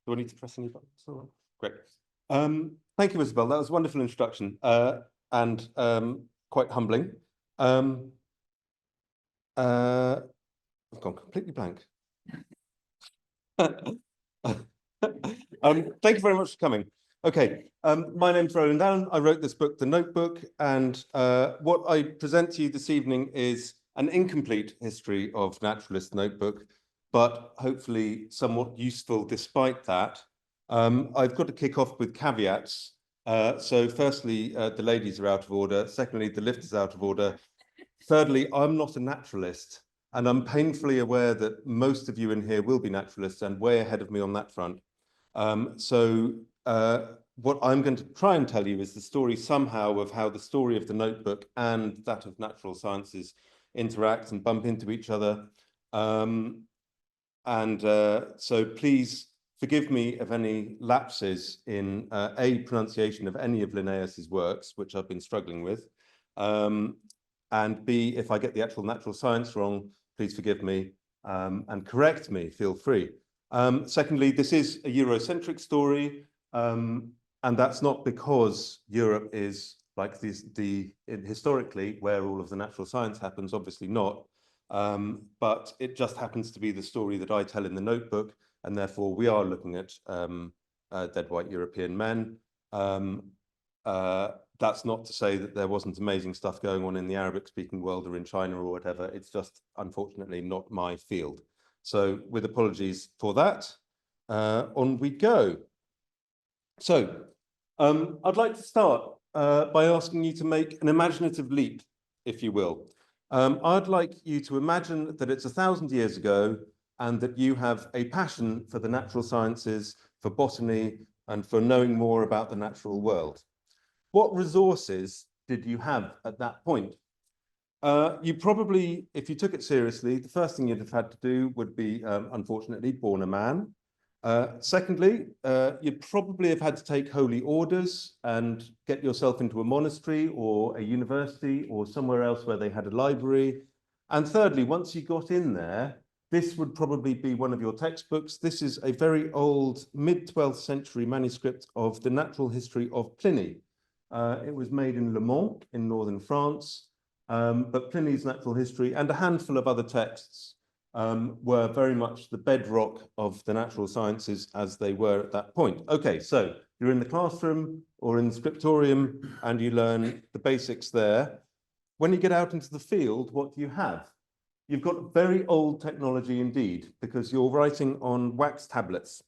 Do I need to press any buttons? Oh, great. Thank you, Isabel. That was a wonderful introduction and quite humbling. I've gone completely blank. Thank you very much for coming. Okay, my name's Roland Allen. I wrote this book, The Notebook, and what I present to you this evening is an incomplete history of Naturalist Notebook, but hopefully somewhat useful despite that. I've got to kick off with caveats. So firstly, the ladies are out of order. Secondly, the lift is out of order. Thirdly, I'm not a naturalist, and I'm painfully aware that most of you in here will be naturalists and way ahead of me on that front. What I'm going to try and tell you is the story somehow of how the story of the Notebook and that of natural sciences interact and bump into each other. So please forgive me of any lapses in A, pronunciation of any of Linnaeus's works, which I've been struggling with, and B, if I get the actual natural science wrong, please forgive me and correct me, feel free. Secondly, this is a Eurocentric story, and that's not because Europe is like historically where all of the natural science happens, obviously not, but it just happens to be the story that I tell in the Notebook, and therefore we are looking at dead white European men. That's not to say that there wasn't amazing stuff going on in the Arabic-speaking world or in China or whatever. It's just, unfortunately, not my field. So with apologies for that, on we go. So I'd like to start by asking you to make an imaginative leap, if you will. I'd like you to imagine that it's 1,000 years ago and that you have a passion for the natural sciences, for botany, and for knowing more about the natural world. What resources did you have at that point? You probably, if you took it seriously, the first thing you'd have had to do would be, unfortunately, born a man. Secondly, you'd probably have had to take holy orders and get yourself into a monastery or a university or somewhere else where they had a library. And thirdly, once you got in there, this would probably be one of your textbooks. This is a very old mid-12th century manuscript of the natural history of Pliny. It was made in Le Mans in northern France, but Pliny's natural history and a handful of other texts were very much the bedrock of the natural sciences as they were at that point. Okay, so you're in the classroom or in the scriptorium and you learn the basics there. When you get out into the field, what do you have? You've got very old technology indeed, because you're writing on wax tablets.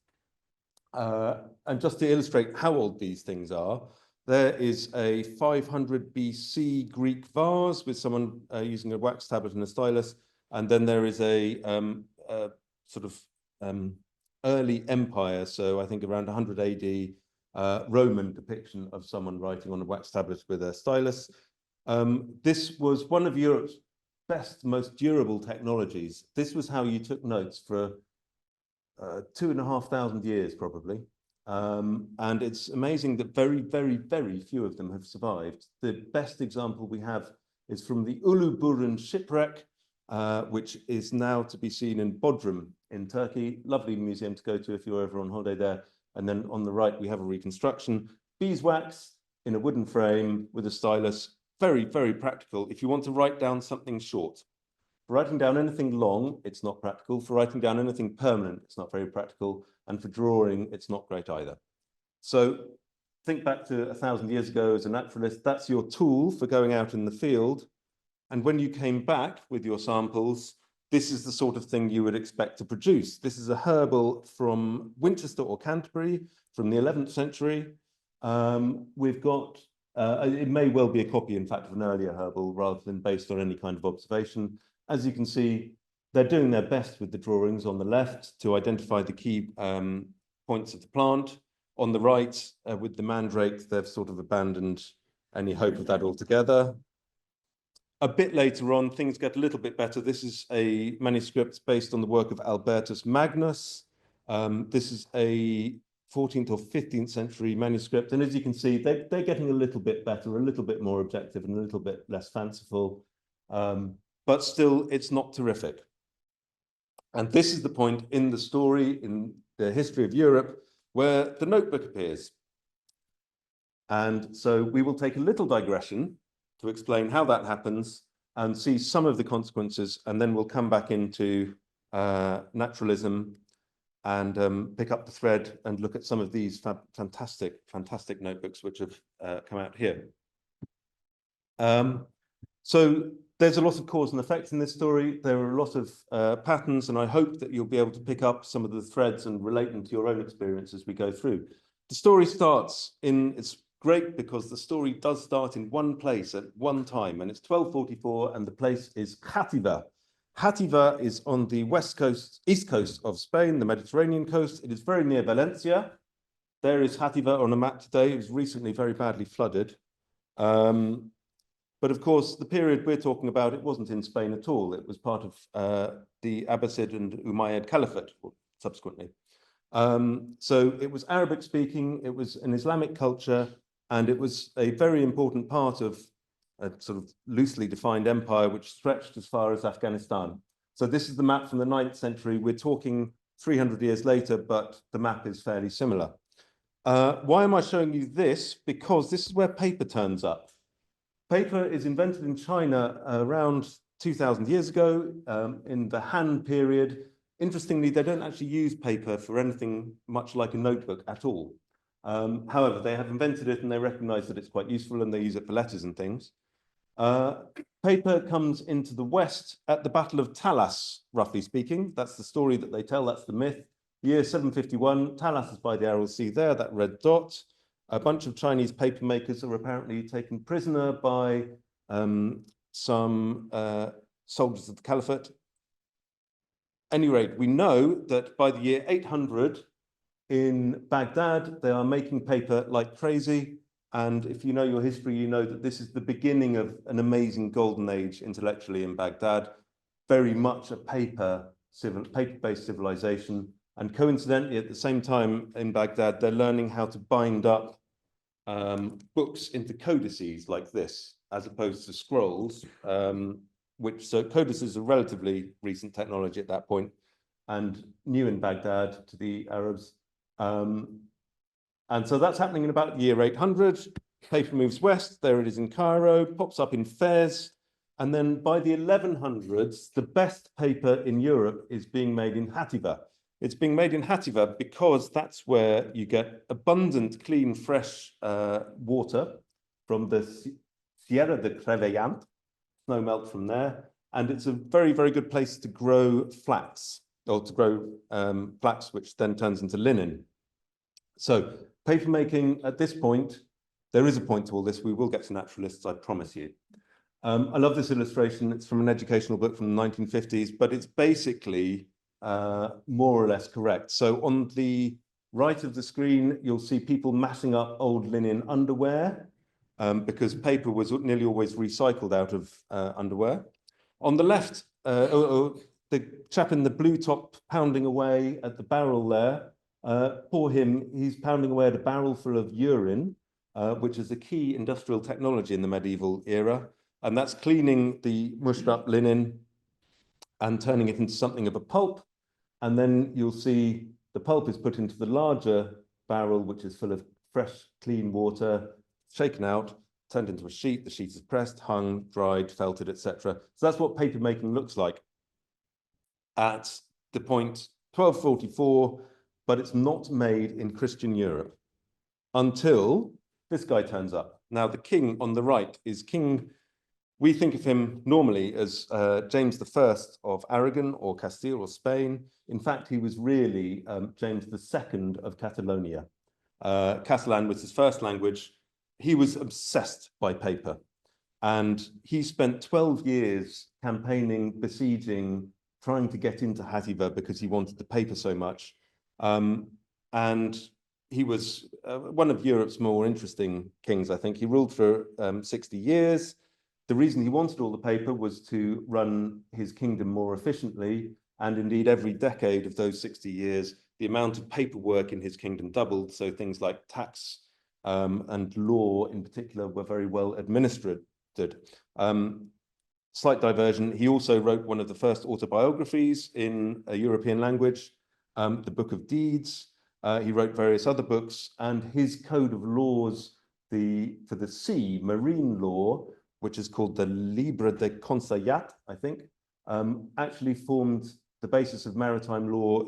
And just to illustrate how old these things are, there is a 500 BC Greek vase with someone using a wax tablet and a stylus. And then there is a sort of early empire, so I think around 100 AD, Roman depiction of someone writing on a wax tablet with a stylus. This was one of Europe's best, most durable technologies. This was how you took notes for 2,500 years, probably. And it's amazing that very, very, very few of them have survived. The best example we have is from the Uluburun shipwreck, which is now to be seen in Bodrum in Turkey. Lovely museum to go to if you're ever on holiday there. And then on the right, we have a reconstruction. Beeswax in a wooden frame with a stylus. Very, very practical if you want to write down something short. For writing down anything long, it's not practical. For writing down anything permanent, it's not very practical. And for drawing, it's not great either. So think back to 1,000 years ago as a naturalist. That's your tool for going out in the field. And when you came back with your samples, this is the sort of thing you would expect to produce. This is a herbal from Winchester or Canterbury from the 11th century. We've got, it may well be a copy, in fact, of an earlier herbal rather than based on any kind of observation. As you can see, they're doing their best with the drawings on the left to identify the key points of the plant. On the right, with the mandrake, they've sort of abandoned any hope of that altogether. A bit later on, things get a little bit better. This is a manuscript based on the work of Albertus Magnus. This is a 14th or 15th century manuscript. And as you can see, they're getting a little bit better, a little bit more objective and a little bit less fanciful. But still, it's not terrific. And this is the point in the story, in the history of Europe, where the notebook appears. And so we will take a little digression to explain how that happens and see some of the consequences, and then we'll come back into naturalism and pick up the thread and look at some of these fantastic notebooks which have come out here. So there's a lot of cause and effect in this story. There are a lot of patterns, and I hope that you'll be able to pick up some of the threads and relate them to your own experience as we go through. The story starts it's great because the story does start in one place at one time, and it's 1244, and the place is Játiva. Játiva is on the east coast of Spain, the Mediterranean coast. It is very near Valencia. There is Játiva on a map today. It was recently very badly flooded. But of course, the period we're talking about, it wasn't in Spain at all. It was part of the Abbasid and Umayyad Caliphate subsequently. So it was Arabic speaking, it was an Islamic culture, and it was a very important part of a sort of loosely defined empire which stretched as far as Afghanistan. So this is the map from the 9th century. We're talking 300 years later, but the map is fairly similar. Why am I showing you this? Because this is where paper turns up. Paper is invented in China around 2,000 years ago in the Han period. Interestingly, they don't actually use paper for anything much like a notebook at all. However, they have invented it and they recognize that it's quite useful and they use it for letters and things. Paper comes into the West at the Battle of Talas, roughly speaking. That's the story that they tell, that's the myth. Year 751, Talas is by the Aral Sea there, that red dot. A bunch of Chinese paper makers are apparently taken prisoner by some soldiers of the Caliphate. At any rate, we know that by the year 800 in Baghdad, they are making paper like crazy. And if you know your history, you know that this is the beginning of an amazing golden age intellectually in Baghdad, very much a paper-based civilization. And coincidentally, at the same time in Baghdad, they're learning how to bind up books into codices like this, as opposed to scrolls, so codices are relatively recent technology at that point and new in Baghdad to the Arabs. And so that's happening in about the year 800. Paper moves west, there it is in Cairo, pops up in Fez. And then by the 1100s, the best paper in Europe is being made in Játiva. It's being made in Játiva because that's where you get abundant, clean, fresh water from the Sierra de Crevillent, snow melt from there. And it's a very, very good place to grow flax, or to grow flax, which then turns into linen. So papermaking at this point, there is a point to all this. We will get to naturalists, I promise you. I love this illustration. It's from an educational book from the 1950s, but it's basically more or less correct. So on the right of the screen, you'll see people mashing up old linen underwear because paper was nearly always recycled out of underwear. On the left, the chap in the blue top pounding away at the barrel there, poor him, he's pounding away at a barrel full of urine, which is a key industrial technology in the medieval era. And that's cleaning the mushed up linen and turning it into something of a pulp. And then you'll see the pulp is put into the larger barrel, which is full of fresh, clean water, shaken out, turned into a sheet. The sheet is pressed, hung, dried, felted, etc. So that's what paper making looks like at the point 1244, but it's not made in Christian Europe until this guy turns up. Now, the king on the right is King. We think of him normally as James I of Aragon or Castile or Spain. In fact, he was really James II of Catalonia. Catalan was his first language. He was obsessed by paper. And he spent 12 years campaigning, besieging, trying to get into Játiva because he wanted the paper so much. And he was one of Europe's more interesting kings, I think. He ruled for 60 years. The reason he wanted all the paper was to run his kingdom more efficiently. And indeed, every decade of those 60 years, the amount of paperwork in his kingdom doubled. So things like tax and law in particular were very well administered. Slight diversion, he also wrote one of the first autobiographies in a European language, the Book of Deeds. He wrote various other books, and his code of laws for the sea, marine law, which is called the Libre de Conseillat, I think, actually formed the basis of maritime law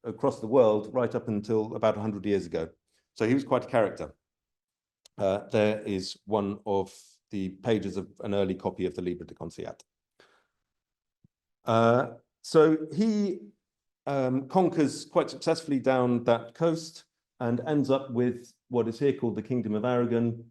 across the world right up until about 100 years ago. So he was quite a character. There is one of the pages of an early copy of the Libre de Conseillat. So he conquers quite successfully down that coast and ends up with what is here called the Kingdom of Aragon.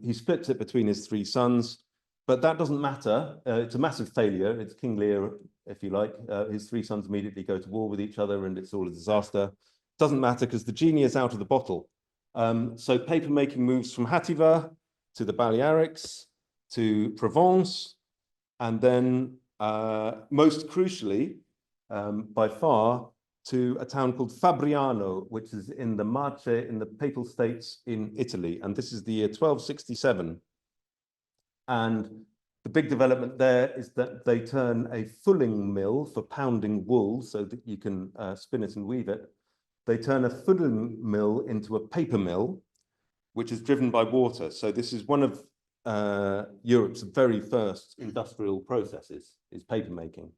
He splits it between his three sons, but that doesn't matter. It's a massive failure. It's King Lear, if you like. His three sons immediately go to war with each other, and it's all a disaster. Doesn't matter because the genie is out of the bottle. So papermaking moves from Hativa to the Balearics to Provence, and then most crucially, by far, to a town called Fabriano, which is in the Marche in the Papal States in Italy. And this is the year 1267. And the big development there is that they turn a fulling mill for pounding wool so that you can spin it and weave it. They turn a fulling mill into a paper mill, which is driven by water. So this is one of Europe's very first industrial processes, is paper making.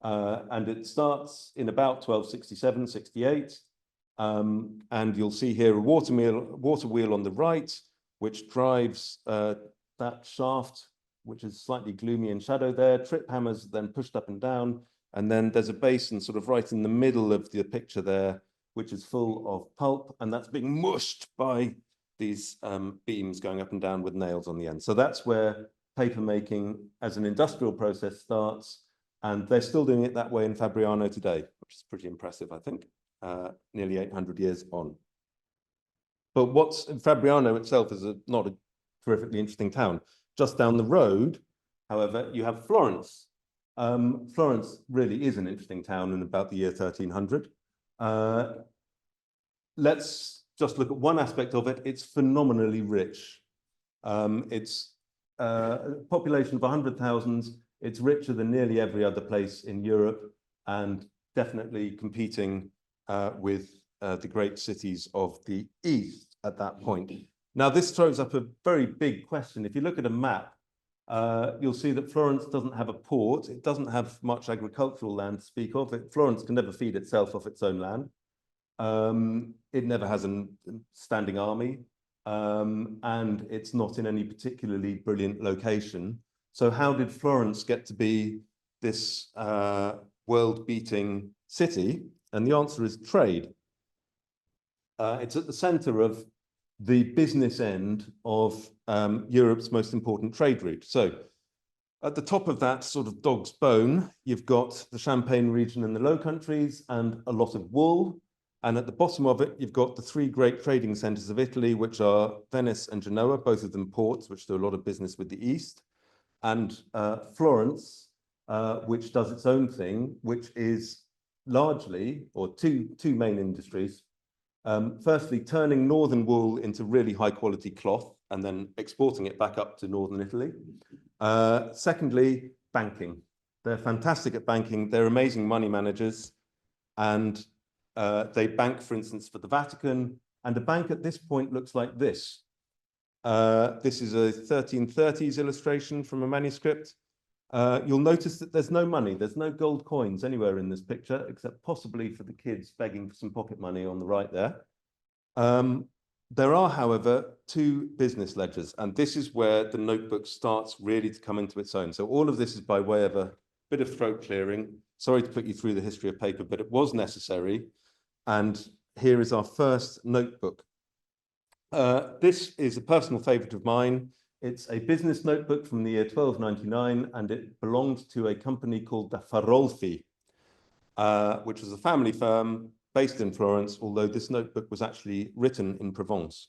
And it starts in about 1267, 68. And you'll see here a water wheel on the right, which drives that shaft, which is slightly gloomy in shadow there. Trip hammers then pushed up and down. And then there's a basin sort of right in the middle of the picture there, which is full of pulp. And that's being mushed by these beams going up and down with nails on the end. So that's where paper making as an industrial process starts. And they're still doing it that way in Fabriano today, which is pretty impressive, I think, nearly 800 years on. But Fabriano itself is not a terrifically interesting town. Just down the road, however, you have Florence. Florence really is an interesting town in about the year 1300. Let's just look at one aspect of it. It's phenomenally rich. It's a population of 100,000. It's richer than nearly every other place in Europe, and definitely competing with the great cities of the East at that point. Now, this throws up a very big question. If you look at a map, you'll see that Florence doesn't have a port. It doesn't have much agricultural land to speak of. Florence can never feed itself off its own land. It never has a standing army, and it's not in any particularly brilliant location. So how did Florence get to be this world-beating city? And the answer is trade. It's at the center of the business end of Europe's most important trade route. So at the top of that sort of dog's bone, you've got the Champagne region and the Low Countries and a lot of wool. And at the bottom of it, you've got the three great trading centers of Italy, which are Venice and Genoa, both of them ports, which do a lot of business with the East. And Florence, which does its own thing, which is largely, or two main industries. Firstly, turning northern wool into really high quality cloth and then exporting it back up to northern Italy. Secondly, banking. They're fantastic at banking. They're amazing money managers. And they bank, for instance, for the Vatican. And a bank at this point looks like this. This is a 1330s illustration from a manuscript. You'll notice that there's no money. There's no gold coins anywhere in this picture, except possibly for the kids begging for some pocket money on the right there. There are, however, two business ledgers, and this is where the notebook starts really to come into its own. So all of this is by way of a bit of throat clearing. Sorry to put you through the history of paper, but it was necessary. And here is our first notebook. This is a personal favorite of mine. It's a business notebook from the year 1299, and it belonged to a company called the Farolfi, which was a family firm based in Florence, although this notebook was actually written in Provence.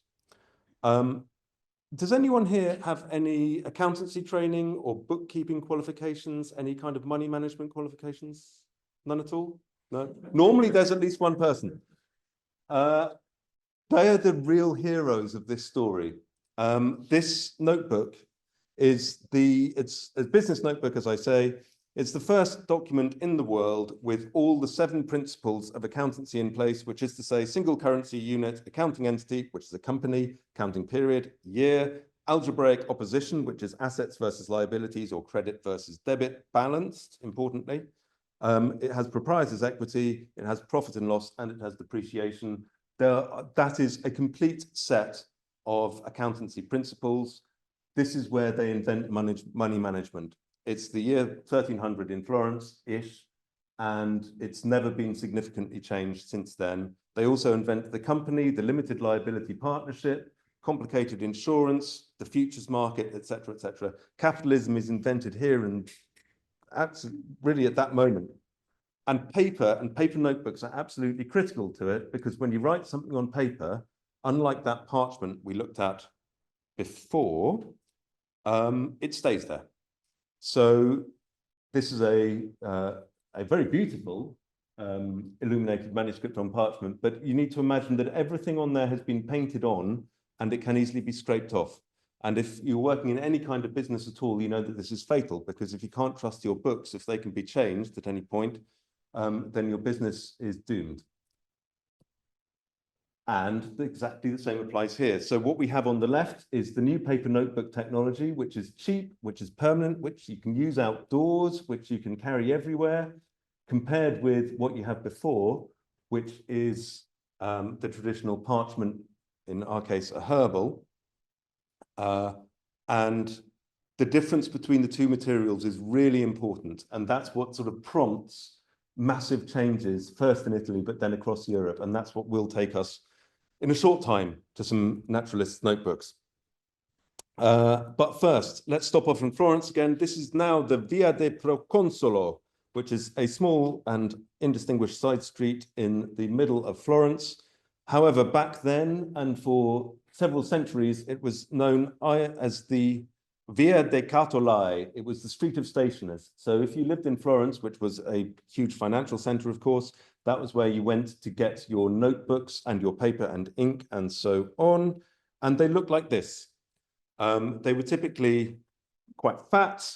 Does anyone here have any accountancy training or bookkeeping qualifications, any kind of money management qualifications? None at all? No? Normally there's at least one person. They are the real heroes of this story. This notebook is it's a business notebook, as I say. It's the first document in the world with all the 7 principles of accountancy in place, which is to say single currency unit, accounting entity, which is a company, counting period, year, algebraic opposition, which is assets versus liabilities or credit versus debit, balanced, importantly. It has proprietor's equity, it has profit and loss, and it has depreciation. That is a complete set of accountancy principles. This is where they invent money management. It's the year 1300 in Florence-ish, and it's never been significantly changed since then. They also invent the company, the limited liability partnership, complicated insurance, the futures market, etc., etc. Capitalism is invented here and really at that moment. And paper notebooks are absolutely critical to it, because when you write something on paper, unlike that parchment we looked at before, it stays there. So this is a very beautiful illuminated manuscript on parchment, but you need to imagine that everything on there has been painted on and it can easily be scraped off. And if you're working in any kind of business at all, you know that this is fatal, because if you can't trust your books, if they can be changed at any point, then your business is doomed. And exactly the same applies here. So what we have on the left is the new paper notebook technology, which is cheap, which is permanent, which you can use outdoors, which you can carry everywhere, compared with what you have before, which is the traditional parchment, in our case, a herbal. And the difference between the two materials is really important. And that's what sort of prompts massive changes, first in Italy, but then across Europe. And that's what will take us in a short time to some naturalist notebooks. But first, let's stop off in Florence again. This is now the Via de Proconsolo, which is a small and indistinguished side street in the middle of Florence. However, back then, and for several centuries, it was known as the Via dei Cartolai. It was the street of stationers. So if you lived in Florence, which was a huge financial center, of course, that was where you went to get your notebooks and your paper and ink and so on. And they looked like this. They were typically quite fat.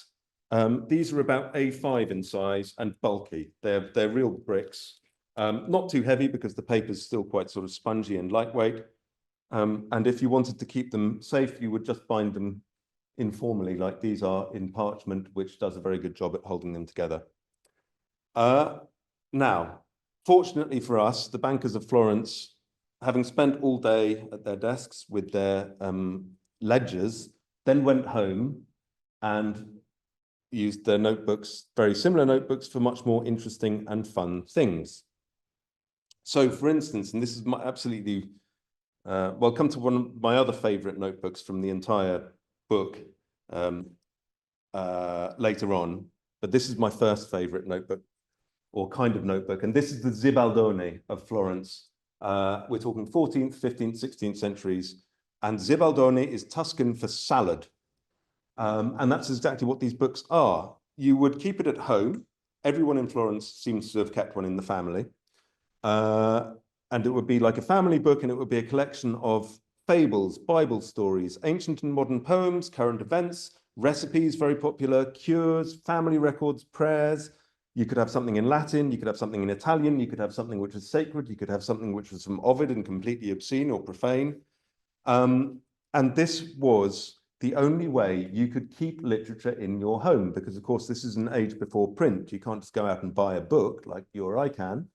These are about A5 in size and bulky. They're real bricks. Not too heavy because the paper's still quite sort of spongy and lightweight. And if you wanted to keep them safe, you would just bind them informally, like these are in parchment, which does a very good job at holding them together. Now, fortunately for us, the bankers of Florence, having spent all day at their desks with their ledgers, then went home and used their notebooks, very similar notebooks, for much more interesting and fun things. So, for instance, and this is absolutely, well, come to one of my other favorite notebooks from the entire book later on, but this is my first favorite notebook, or kind of notebook, and this is the Zibaldone of Florence. We're talking 14th, 15th, 16th centuries, and Zibaldone is Tuscan for salad. And that's exactly what these books are. You would keep it at home. Everyone in Florence seems to have kept one in the family. And it would be like a family book, and it would be a collection of fables, Bible stories, ancient and modern poems, current events, recipes, very popular, cures, family records, prayers. You could have something in Latin, you could have something in Italian, you could have something which was sacred, you could have something which was from Ovid and completely obscene or profane. And this was the only way you could keep literature in your home, because of course this is an age before print. You can't just go out and buy a book like you or I can.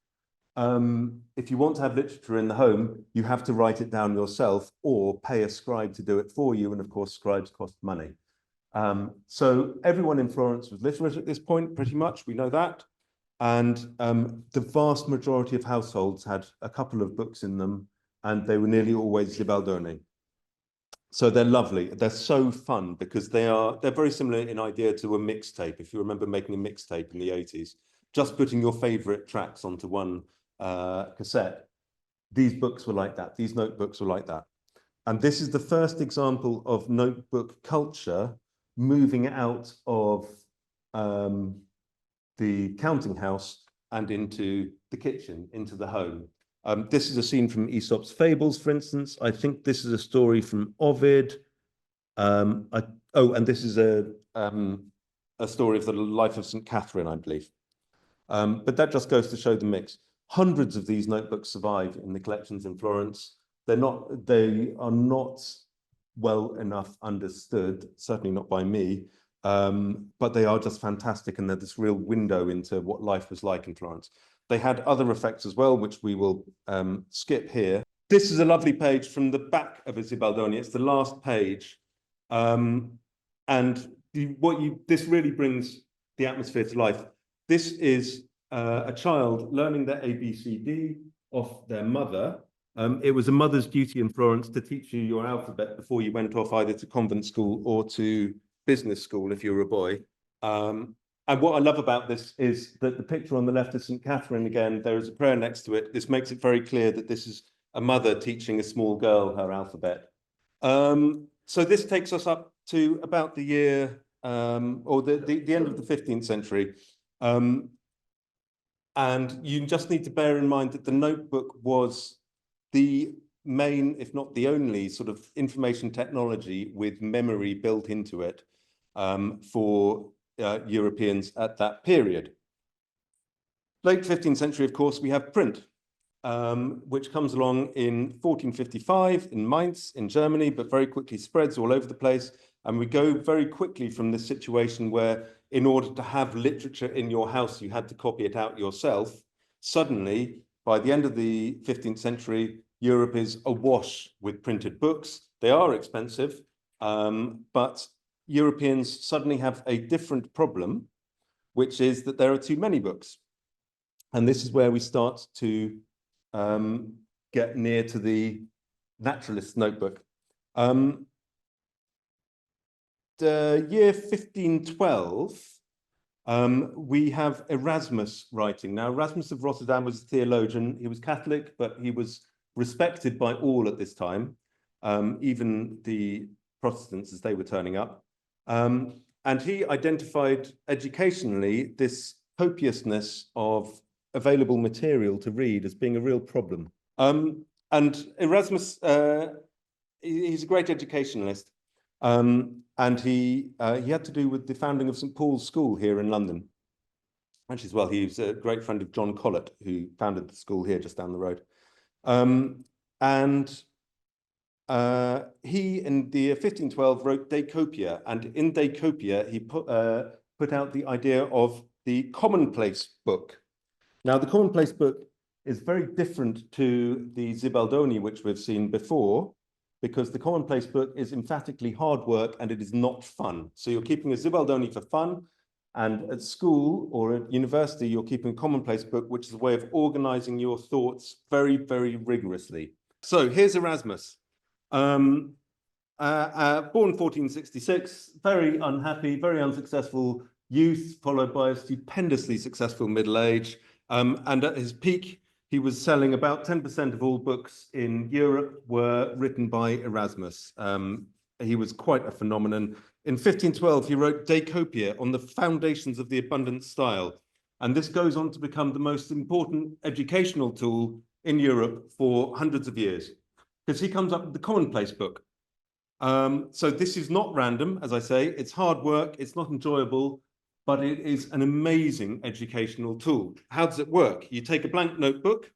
If you want to have literature in the home, you have to write it down yourself or pay a scribe to do it for you. And of course, scribes cost money. So everyone in Florence was literate at this point, pretty much, we know that. And the vast majority of households had a couple of books in them, and they were nearly always Zibaldone. So they're lovely. They're so fun because they're very similar in idea to a mixtape. If you remember making a mixtape in the 80s, just putting your favorite tracks onto one cassette. These books were like that. These notebooks were like that. And this is the first example of notebook culture moving out of the counting house and into the kitchen, into the home. This is a scene from Aesop's Fables, for instance. I think this is a story from Ovid. And this is a a story of the life of St. Catherine, I believe. But that just goes to show the mix. Hundreds of these notebooks survive in the collections in Florence. They are not well enough understood, certainly not by me, but they are just fantastic, and they're this real window into what life was like in Florence. They had other effects as well, which we will skip here. This is a lovely page from the back of a Zibaldone. It's the last page. This really brings the atmosphere to life. This is a child learning their ABCD off their mother. It was a mother's duty in Florence to teach you your alphabet before you went off either to convent school or to business school if you were a boy. And what I love about this is that the picture on the left is St. Catherine again. There is a prayer next to it. This makes it very clear that this is a mother teaching a small girl her alphabet. So this takes us up to about the year, or the end of the 15th century. And you just need to bear in mind that the notebook was the main, if not the only, sort of information technology with memory built into it for Europeans at that period. Late 15th century, of course, we have print, which comes along in 1455 in Mainz in Germany, but very quickly spreads all over the place. And we go very quickly from this situation where in order to have literature in your house, you had to copy it out yourself. Suddenly, by the end of the 15th century, Europe is awash with printed books. They are expensive, but Europeans suddenly have a different problem, which is that there are too many books. And this is where we start to get near to the Naturalist notebook. The year 1512, we have Erasmus writing. Now, Erasmus of Rotterdam was a theologian. He was Catholic, but he was respected by all at this time, even the Protestants as they were turning up. And he identified educationally this copiousness of available material to read as being a real problem. And Erasmus, he's a great educationalist. And he had to do with the founding of St. Paul's School here in London. Actually, as well, he was a great friend of John Colet, who founded the school here just down the road. He, in the 1512, wrote De Copia, and in De Copia, he put out the idea of the Commonplace book. Now, the Commonplace book is very different to the Zibaldone, which we've seen before, because the Commonplace book is emphatically hard work and it is not fun. So you're keeping a Zibaldone for fun, and at school or at university, you're keeping a Commonplace book, which is a way of organizing your thoughts very, very rigorously. So here's Erasmus. Born 1466, very unhappy, very unsuccessful youth, followed by a stupendously successful middle age. And at his peak, he was selling about 10% of all books in Europe were written by Erasmus. He was quite a phenomenon. In 1512, he wrote De Copia on the foundations of the abundant style. And this goes on to become the most important educational tool in Europe for hundreds of years, because he comes up with the Commonplace book. So this is not random, as I say. It's hard work. It's not enjoyable, but it is an amazing educational tool. How does it work? You take a blank notebook.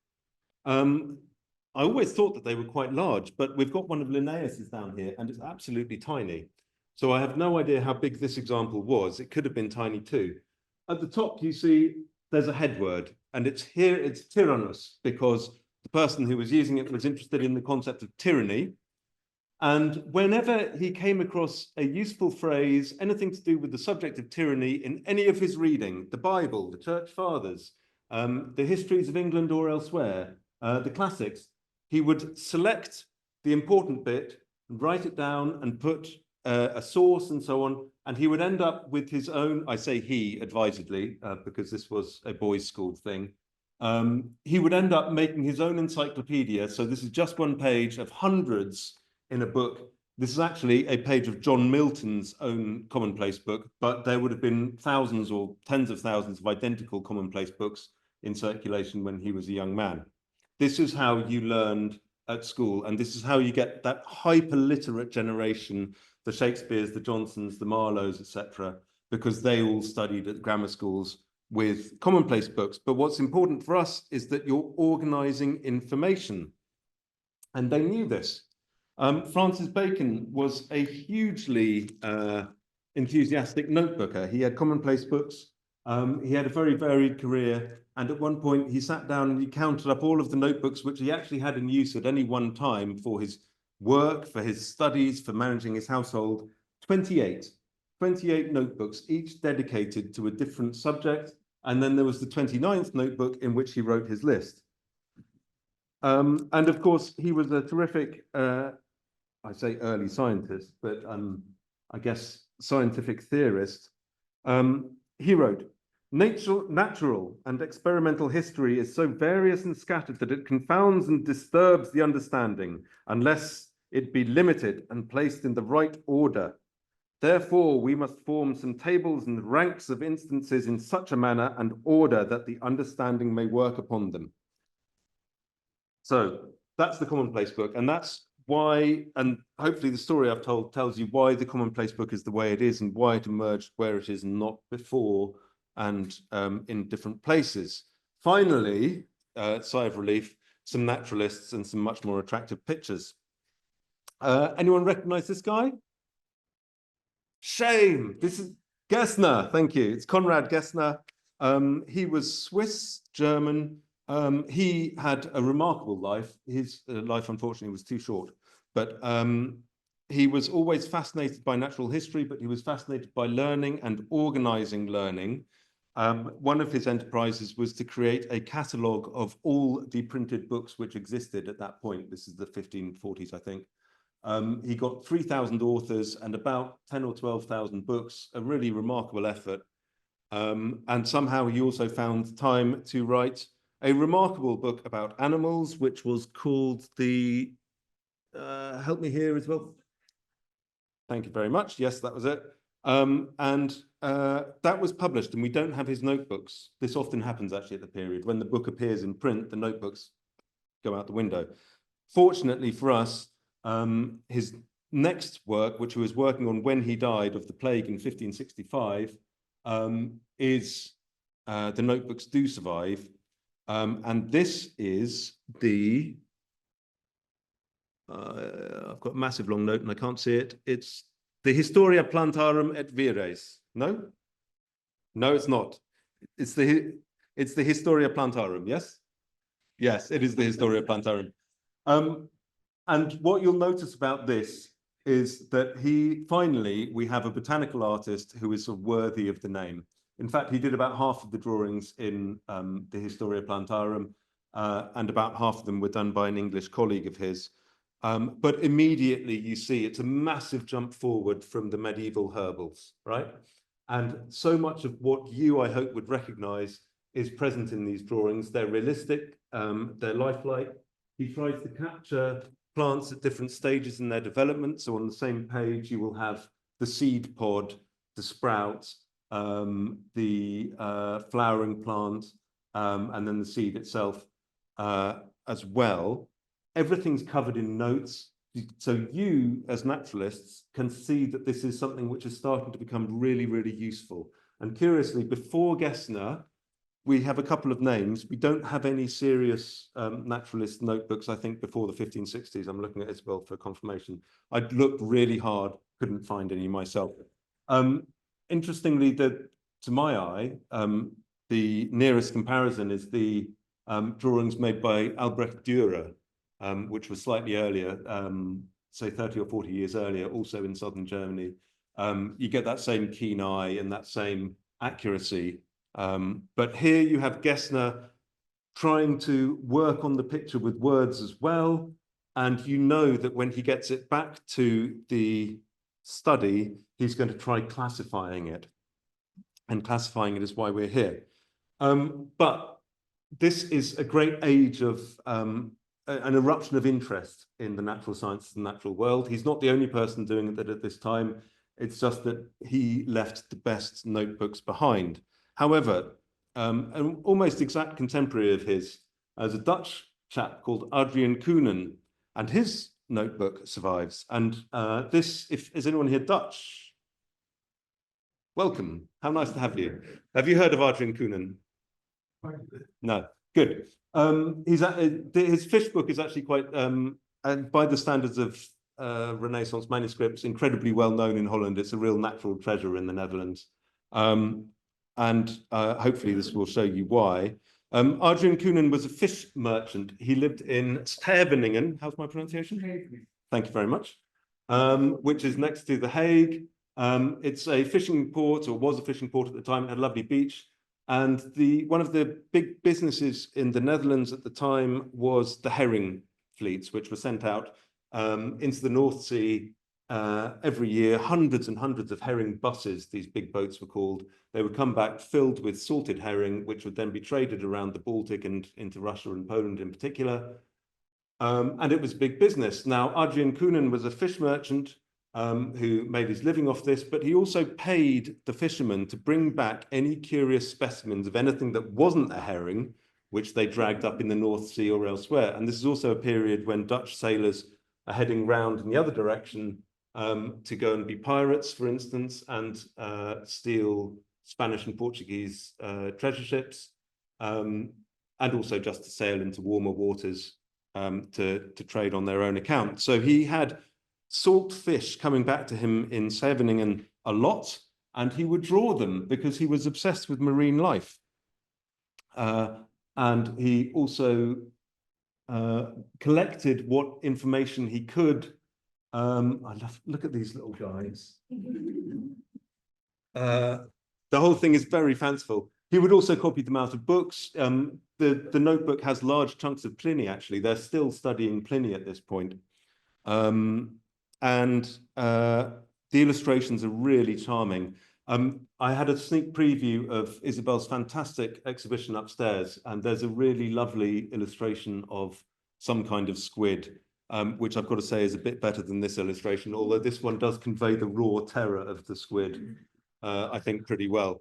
I always thought that they were quite large, but we've got one of Linnaeus's down here, and it's absolutely tiny. So I have no idea how big this example was. It could have been tiny too. At the top, you see there's a head word, and it's tyrannus, because the person who was using it was interested in the concept of tyranny. And whenever he came across a useful phrase, anything to do with the subject of tyranny in any of his reading, the Bible, the Church Fathers, the histories of England or elsewhere, the classics, he would select the important bit, write it down and put a source and so on. And he would end up with his own, I say he advisedly, because this was a boys' school thing. He would end up making his own encyclopedia. So this is just one page of hundreds in a book. This is actually a page of John Milton's own Commonplace book, but there would have been thousands or tens of thousands of identical Commonplace books in circulation when he was a young man. This is how you learned at school, and this is how you get that hyper-literate generation, the Shakespeares, the Johnsons, the Marlowes, etc., because they all studied at grammar schools with commonplace books. But what's important for us is that you're organizing information. And they knew this. Francis Bacon was a hugely enthusiastic notebooker. He had commonplace books. He had a very varied career. And at one point, he sat down and he counted up all of the notebooks which he actually had in use at any one time for his work, for his studies, for managing his household. 28 notebooks, each dedicated to a different subject. And then there was the 29th notebook in which he wrote his list. And of course, he was a terrific, I say early scientist, but I guess scientific theorist. He wrote, natural and experimental history is so various and scattered that it confounds and disturbs the understanding unless it be limited and placed in the right order. Therefore, we must form some tables and ranks of instances in such a manner and order that the understanding may work upon them. So that's the Commonplace book, and that's why, and hopefully the story I've told tells you why the Commonplace book is the way it is and why it emerged where it is, not before and in different places. Finally, sigh of relief, some naturalists and some much more attractive pictures. Anyone recognize this guy? Shame. This is Gessner. Thank you. It's Konrad Gessner. He was Swiss, German. He had a remarkable life. His life, unfortunately, was too short. But he was always fascinated by natural history, but he was fascinated by learning and organizing learning. One of his enterprises was to create a catalogue of all the printed books which existed at that point. This is the 1540s, I think. He got 3,000 authors and about 10 or 12,000 books, a really remarkable effort. And somehow he also found time to write a remarkable book about animals, which was called the, help me here as well. Thank you very much. Yes, that was it. That was published, and we don't have his notebooks. This often happens actually at the period. When the book appears in print, the notebooks go out the window. Fortunately for us, his next work, which he was working on when he died of the plague in 1565, is The Notebooks Do Survive. And this is the, I've got a massive long note and I can't see it. It's the Historia Plantarum et Vires. No? No, it's not. It's the Historia Plantarum, yes? Yes, it is the Historia Plantarum. And what you'll notice about this is that we have a botanical artist who is sort of worthy of the name. In fact, he did about half of the drawings in the Historia Plantarum, and about half of them were done by an English colleague of his. But immediately you see it's a massive jump forward from the medieval herbals, right? And so much of what you, I hope, would recognize is present in these drawings. They're realistic, they're lifelike. He tries to capture plants at different stages in their development. So on the same page, you will have the seed pod, the sprout, the flowering plant, and then the seed itself as well. Everything's covered in notes. So you, as naturalists, can see that this is something which is starting to become really, really useful. And curiously, before Gessner, we have a couple of names. We don't have any serious naturalist notebooks, I think, before the 1560s. I'm looking at Isabel for confirmation. I'd looked really hard, couldn't find any myself. Interestingly, to my eye, the nearest comparison is the drawings made by Albrecht Dürer, which was slightly earlier, say 30 or 40 years earlier, also in southern Germany. You get that same keen eye and that same accuracy. But here you have Gessner trying to work on the picture with words as well. And you know that when he gets it back to the study, he's going to try classifying it. And classifying it is why we're here. But this is a great age of an eruption of interest in the natural sciences and natural world. He's not the only person doing it at this time. It's just that he left the best notebooks behind. However, an almost exact contemporary of his is a Dutch chap called Adrian Coenen, and his notebook survives. And this, is anyone here Dutch? welcome. How nice to have you. Have you heard of Adrian Coenen? No, good. His fish book is actually quite, and by the standards of Renaissance manuscripts, incredibly well known in Holland. It's a real natural treasure in the Netherlands. And hopefully this will show you why. Adrian Coenen was a fish merchant. He lived in Scheveningen. How's my pronunciation? Thank you very much. Which is next to The Hague. It's a fishing port, or was a fishing port at the time. It had a lovely beach. And one of the big businesses in the Netherlands at the time was the herring fleets, which were sent out into the North Sea every year. Hundreds and hundreds of herring buses, these big boats were called. They would come back filled with salted herring, which would then be traded around the Baltic and into Russia and Poland in particular. And it was big business. Now, Adrian Coenen was a fish merchant who made his living off this, but he also paid the fishermen to bring back any curious specimens of anything that wasn't a herring, which they dragged up in the North Sea or elsewhere. And this is also a period when Dutch sailors are heading round in the other direction to go and be pirates, for instance, and steal Spanish and Portuguese treasure ships, and also just to sail into warmer waters to trade on their own account. So he had salt fish coming back to him in Scheveningen a lot, and he would draw them because he was obsessed with marine life. And he also collected what information he could. Look at these little guys. The whole thing is very fanciful. He would also copy them out of books. The notebook has large chunks of Pliny, actually. They're still studying Pliny at this point. The illustrations are really charming. I had a sneak preview of Isabel's fantastic exhibition upstairs, and there's a really lovely illustration of some kind of squid, which I've got to say is a bit better than this illustration, although this one does convey the raw terror of the squid, I think, pretty well.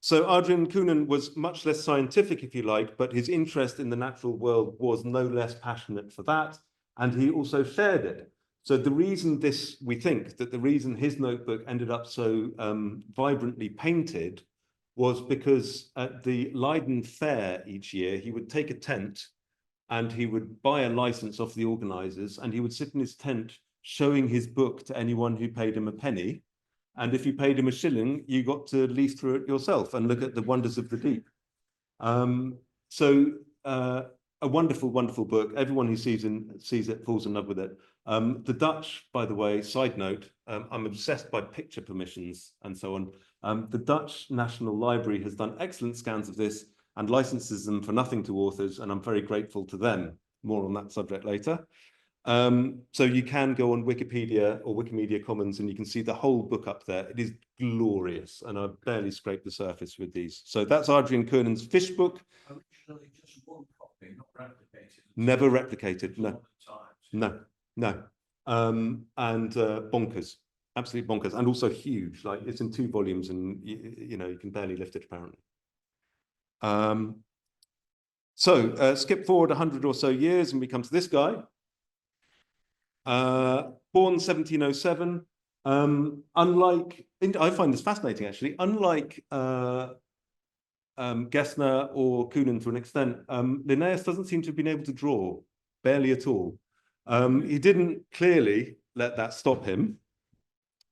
So Adrian Coenen was much less scientific, if you like, but his interest in the natural world was no less passionate for that, and he also shared it. So the reason we think that the reason his notebook ended up so vibrantly painted was because at the Leiden Fair each year, he would take a tent and he would buy a license off the organizers, and he would sit in his tent showing his book to anyone who paid him a penny. And if you paid him a shilling, you got to leaf through it yourself and look at the wonders of the deep. A wonderful, wonderful book. Everyone who sees it falls in love with it. The Dutch, by the way, side note, I'm obsessed by picture permissions and so on. The Dutch National Library has done excellent scans of this and licenses them for nothing to authors, and I'm very grateful to them. More on that subject later. So you can go on Wikipedia or Wikimedia Commons and you can see the whole book up there. It is glorious, and I've barely scraped the surface with these. So that's Adrian Coenen's fish book. Originally just one copy, not replicated. Never replicated, no. No. And bonkers, absolutely bonkers, and also huge. Like, it's in 2 volumes, and you know, you can barely lift it apparently. Skip forward 100 or so years and we come to this guy. Born 1707. I find this fascinating, actually. Unlike Gessner or Coenen to an extent, Linnaeus doesn't seem to have been able to draw, barely at all. He didn't clearly let that stop him.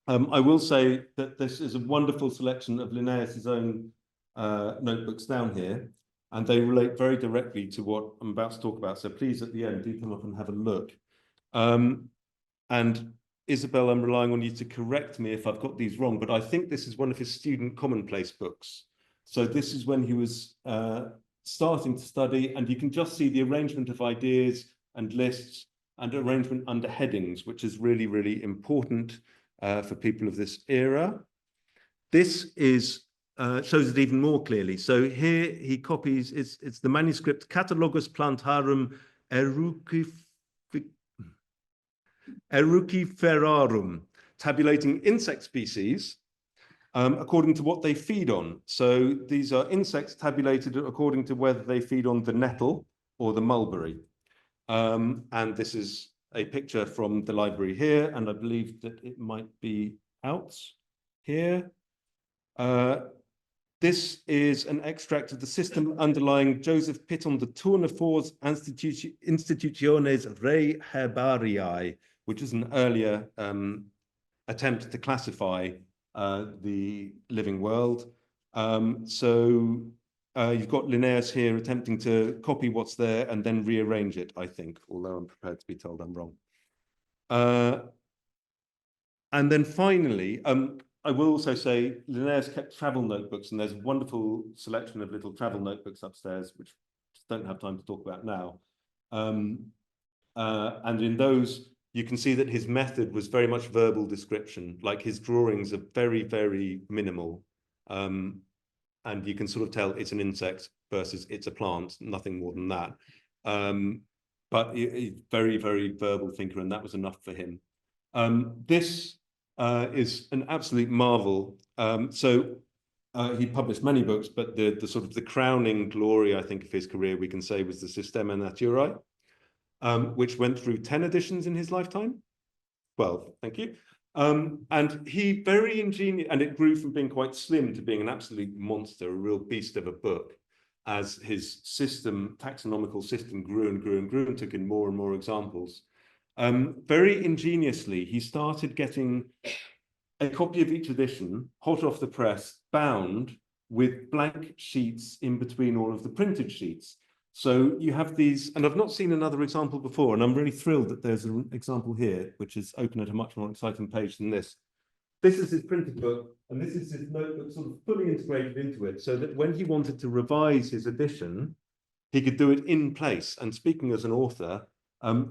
I will say that this is a wonderful selection of Linnaeus's own notebooks down here, and they relate very directly to what I'm about to talk about. So please, at the end, do come up and have a look. And Isabel, I'm relying on you to correct me if I've got these wrong, but I think this is one of his student Commonplace books. So this is when he was starting to study, and you can just see the arrangement of ideas and lists and arrangement under headings, which is really, really important for people of this era. This shows it even more clearly. So here he copies, it's the manuscript Catalogus Plantarum Eruciferarum, tabulating insect species according to what they feed on. So these are insects tabulated according to whether they feed on the nettle or the mulberry. And this is a picture from the library here, and I believe that it might be out here. This is an extract of the system underlying Joseph Pitton de Tournefort's Institutiones Rei Herbarii, which is an earlier attempt to classify the living world. You've got Linnaeus here attempting to copy what's there and then rearrange it, I think, although I'm prepared to be told I'm wrong. And then finally, I will also say Linnaeus kept travel notebooks, and there's a wonderful selection of little travel notebooks upstairs, which just don't have time to talk about now. And in those, you can see that his method was very much verbal description, like his drawings are very, very minimal. And you can sort of tell it's an insect versus it's a plant, nothing more than that. But he's very, very verbal thinker, and that was enough for him. This is an absolute marvel. He published many books, but the sort of the crowning glory, I think, of his career, we can say, was the Systema Naturae, which went through 10 editions in his lifetime. 12, thank you. And he very ingenious, and it grew from being quite slim to being an absolute monster, a real beast of a book, as his system, taxonomical system, grew and grew and grew and took in more and more examples. Very ingeniously, he started getting a copy of each edition, hot off the press, bound with blank sheets in between all of the printed sheets. So you have these, and I've not seen another example before, and I'm really thrilled that there's an example here, which is open at a much more exciting page than this. This is his printed book, and this is his notebook sort of fully integrated into it, so that when he wanted to revise his edition, he could do it in place. And speaking as an author,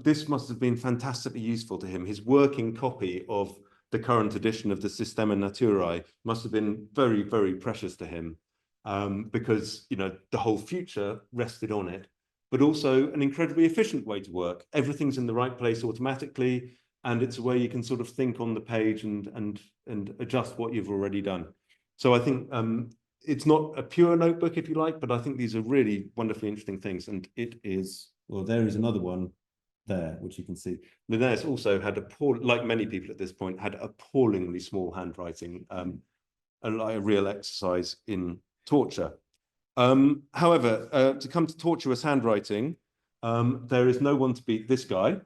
this must have been fantastically useful to him. His working copy of the current edition of the Systema Naturae must have been very, very precious to him. Because, you know, the whole future rested on it, but also an incredibly efficient way to work. Everything's in the right place automatically, and it's a way you can sort of think on the page and adjust what you've already done. So I think it's not a pure notebook, if you like, but I think these are really wonderfully interesting things. And it is, well, there is another one there, which you can see. Linnaeus also had like many people at this point, had appallingly small handwriting, a real exercise in torture. However, to come to tortuous handwriting, there is no one to beat this guy.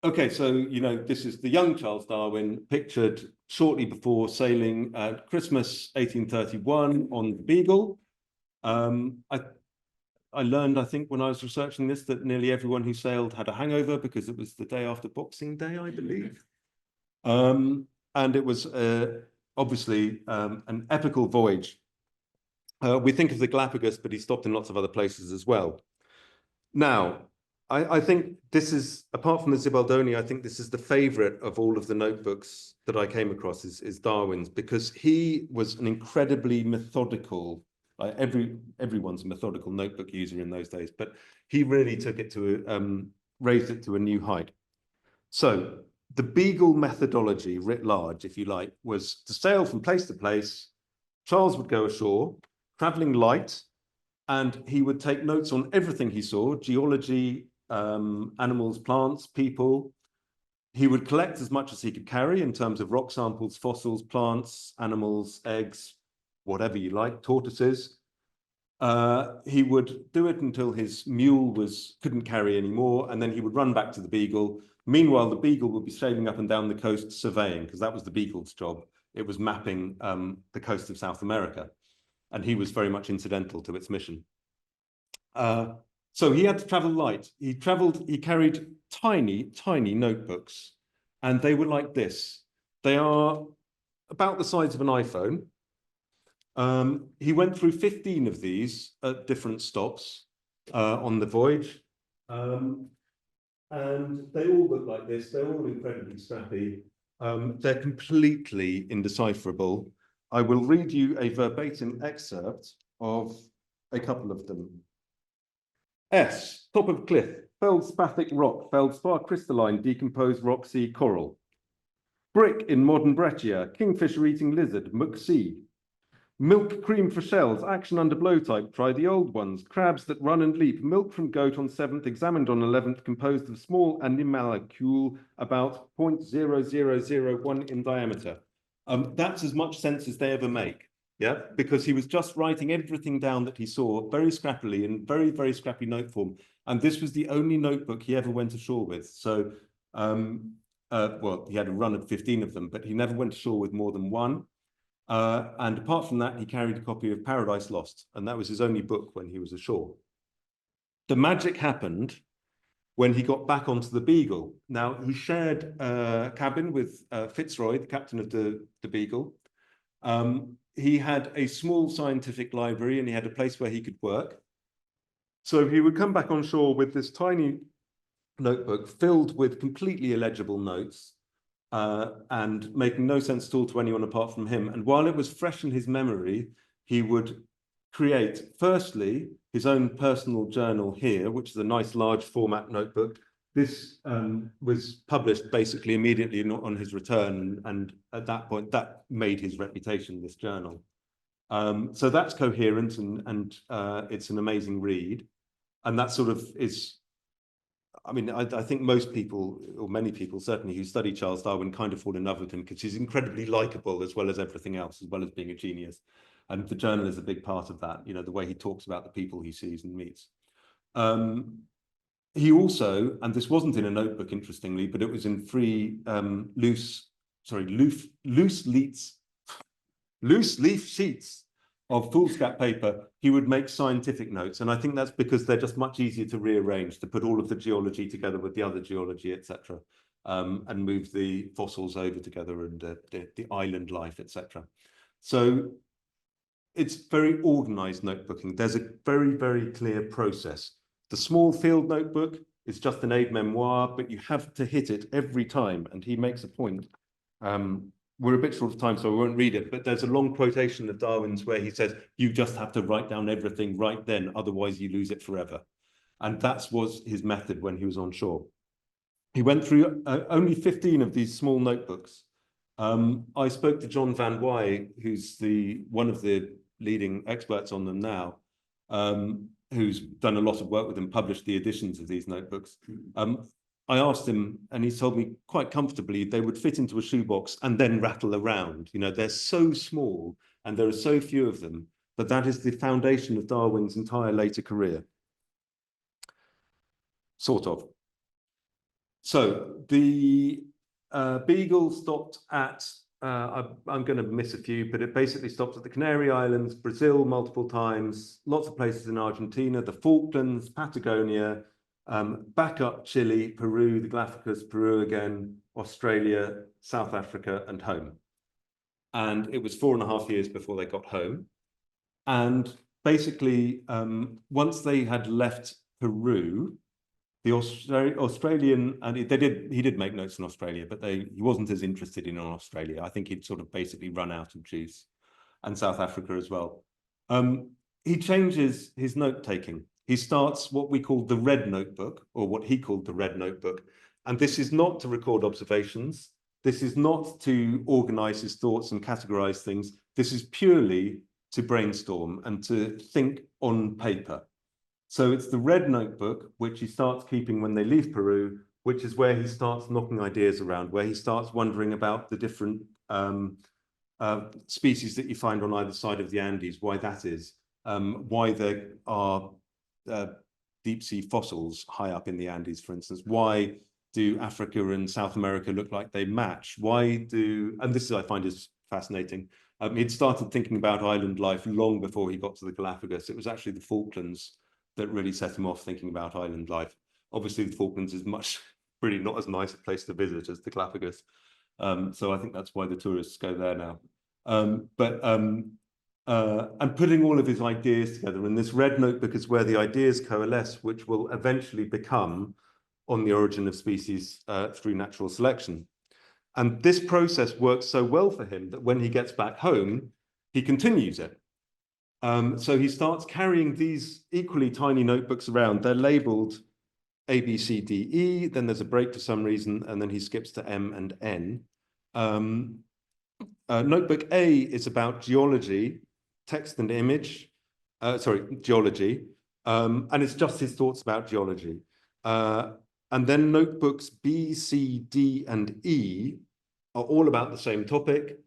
Okay, so, you know, this is the young Charles Darwin, pictured shortly before sailing at Christmas 1831 on the Beagle. I learned, I think, when I was researching this, that nearly everyone who sailed had a hangover because it was the day after Boxing Day, I believe. And it was obviously an epical voyage. We think of the Galapagos, but he stopped in lots of other places as well. Now, I think this is, apart from the Zibaldoni, I think this is the favorite of all of the notebooks that I came across is Darwin's, because he was an incredibly methodical, everyone's a methodical notebook user in those days, but he really took it to, raised it to a new height. So, the Beagle methodology, writ large, if you like, was to sail from place to place. Charles would go ashore, traveling light, and he would take notes on everything he saw, geology, animals, plants, people. He would collect as much as he could carry in terms of rock samples, fossils, plants, animals, eggs, whatever you like, tortoises. He would do it until his mule couldn't carry anymore, and then he would run back to the Beagle. Meanwhile, the Beagle would be sailing up and down the coast surveying, because that was the Beagle's job. It was mapping the coast of South America, and he was very much incidental to its mission. So he had to travel light. He carried tiny, tiny notebooks, and they were like this. They are about the size of an iPhone. He went through 15 of these at different stops on the voyage. And they all look like this. They're all incredibly scrappy. They're completely indecipherable. I will read you a verbatim excerpt of a couple of them. S, top of cliff, feldspathic rock, feldspar crystalline, decomposed rock sea coral. Brick in modern breccia, kingfisher eating lizard, muck sea. Milk cream for shells, action under blow type, try the old ones. Crabs that run and leap, milk from goat on 7th, examined on 11th, composed of small animalcule about 0.0001 in diameter. That's as much sense as they ever make, yeah? Because he was just writing everything down that he saw very scrappily in very, very scrappy note form. And this was the only notebook he ever went ashore with. So, well, he had a run of 15 of them, but he never went ashore with more than one. And apart from that, he carried a copy of Paradise Lost, and that was his only book when he was ashore. The magic happened when he got back onto the Beagle. Now, he shared a cabin with Fitzroy, the captain of the Beagle. He had a small scientific library, and he had a place where he could work. So he would come back on shore with this tiny notebook filled with completely illegible notes, and making no sense at all to anyone apart from him. And while it was fresh in his memory, he would create, firstly, his own personal journal here, which is a nice large format notebook. This was published basically immediately on his return. And at that point, that made his reputation, this journal. So that's coherent and it's an amazing read. And that sort of is, I mean, I think most people, or many people certainly, who study Charles Darwin kind of fall in love with him because he's incredibly likable as well as everything else, as well as being a genius. And the journal is a big part of that, you know, the way he talks about the people he sees and meets. He also, and this wasn't in a notebook, interestingly, but it was in free, loose leaf sheets of foolscap paper. He would make scientific notes. And I think that's because they're just much easier to rearrange, to put all of the geology together with the other geology, etc., and move the fossils over together and the island life, etc. So it's very organized notebooking. There's a very, very clear process. The small field notebook is just an aide-memoire, but you have to hit it every time. And he makes a point. We're a bit short of time, so I won't read it, but there's a long quotation of Darwin's where he says, you just have to write down everything right then, otherwise you lose it forever. And that was his method when he was on shore. He went through only 15 of these small notebooks. I spoke to John Van Wy, who's one of the leading experts on them now, who's done a lot of work with them, published the editions of these notebooks. I asked him, and he told me quite comfortably they would fit into a shoebox and then rattle around. You know, they're so small and there are so few of them, but that is the foundation of Darwin's entire later career. Sort of. So the Beagle stopped at, I'm going to miss a few, but it basically stopped at the Canary Islands, Brazil multiple times, lots of places in Argentina, the Falklands, Patagonia, back up Chile, Peru, the Galapagos, Peru again, Australia, South Africa, and home. And it was 4.5 years before they got home. And basically, once they had left Peru, the Australian, and he did make notes in Australia, but he wasn't as interested in Australia. I think he'd sort of basically run out of juice, and South Africa as well. He changes his note-taking. He starts what we call the red notebook, or what he called the red notebook. And this is not to record observations. This is not to organize his thoughts and categorize things. This is purely to brainstorm and to think on paper. So it's the red notebook, which he starts keeping when they leave Peru, which is where he starts knocking ideas around, where he starts wondering about the different species that you find on either side of the Andes, why that is, why there are deep sea fossils high up in the Andes, for instance. Why do Africa and South America look like they match? And this I find is fascinating. He'd started thinking about island life long before he got to the Galapagos. It was actually the Falklands that really set him off thinking about island life. Obviously, the Falklands is really not as nice a place to visit as the Galapagos. So I think that's why the tourists go there now. And putting all of his ideas together. And this red notebook is where the ideas coalesce, which will eventually become On the Origin of Species Through Natural Selection. And this process works so well for him that when he gets back home, he continues it. So he starts carrying these equally tiny notebooks around. They're labeled A, B, C, D, E. Then there's a break for some reason, and then he skips to M and N. Notebook A is about geology. text and image, geology, and it's just his thoughts about geology. And then notebooks B, C, D, and E are all about the same topic,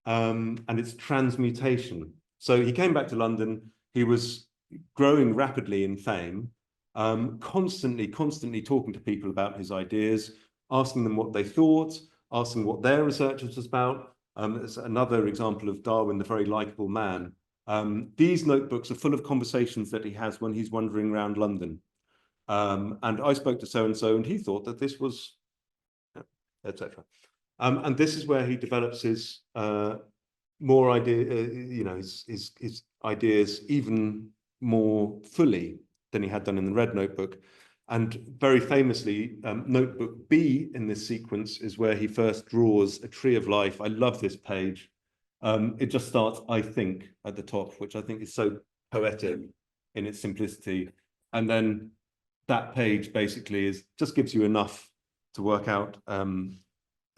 and it's transmutation. So he came back to London. He was growing rapidly in fame, constantly talking to people about his ideas, asking them what they thought, asking what their research was about. It's another example of Darwin, the very likable man. These notebooks are full of conversations that he has when he's wandering around London. And I spoke to so-and-so, and he thought that this was, etc. And this is where he develops his more idea, his ideas even more fully than he had done in the Red Notebook. And very famously, Notebook B in this sequence is where he first draws a tree of life. I love this page. It just starts, I think, at the top, which I think is so poetic in its simplicity. And then that page basically just gives you enough to work out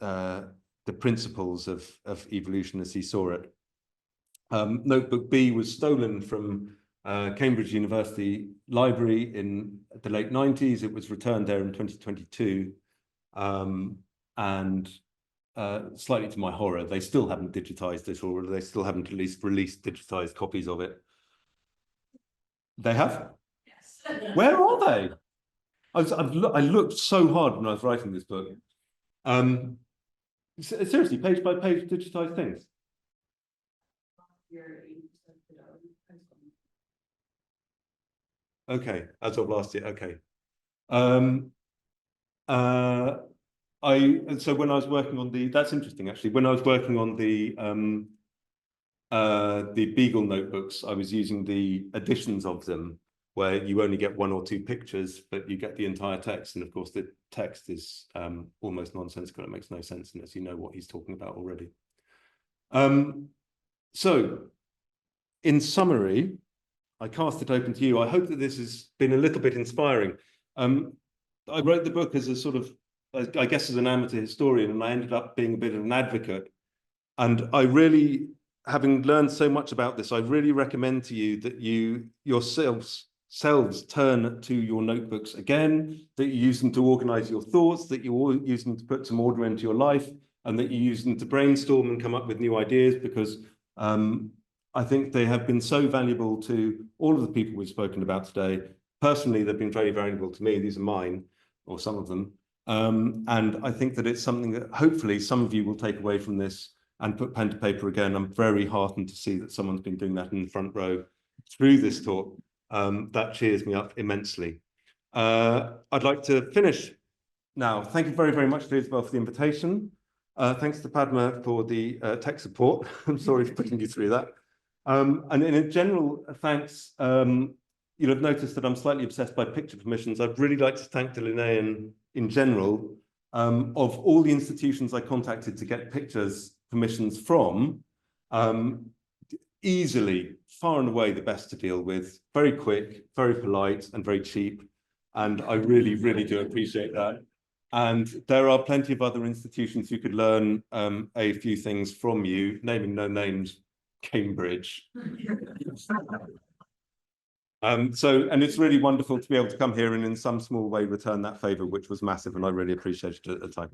the principles of evolution as he saw it. Notebook B was stolen from Cambridge University Library in the late 90s. It was returned there in 2022. And slightly to my horror, they still haven't digitized it, or they still haven't at least released digitized copies of it. They have? Yes. Where are they? I looked so hard when I was writing this book. Seriously, page by page digitized things. Okay, as of last year, okay. So when I was working on that's interesting actually, when I was working on the Beagle notebooks, I was using the editions of them where you only get 1 or 2 pictures, but you get the entire text. And of course, the text is almost nonsensical. It makes no sense unless you know what he's talking about already. So in summary, I cast it open to you. I hope that this has been a little bit inspiring. I wrote the book as a sort of, I guess, as an amateur historian, and I ended up being a bit of an advocate. And I really, having learned so much about this, I really recommend to you that you yourselves turn to your notebooks again, that you use them to organize your thoughts, that you use them to put some order into your life, and that you use them to brainstorm and come up with new ideas, because I think they have been so valuable to all of the people we've spoken about today. Personally, they've been very valuable to me. These are mine, or some of them. And I think that it's something that hopefully some of you will take away from this and put pen to paper again. I'm very heartened to see that someone's been doing that in the front row through this talk. That cheers me up immensely. I'd like to finish now. Thank you very, very much to Isabel for the invitation. Thanks to Padma for the tech support. I'm sorry for putting you through that. And in a general thanks, you'll have noticed that I'm slightly obsessed by picture permissions. I'd really like to thank the Linnean in general. Of all the institutions I contacted to get pictures permissions from, easily, far and away the best to deal with, very quick, very polite, and very cheap. And I really, really do appreciate that. And there are plenty of other institutions who could learn a few things from you, naming no names, Cambridge. And it's really wonderful to be able to come here and in some small way return that favor, which was massive, and I really appreciated it at the time.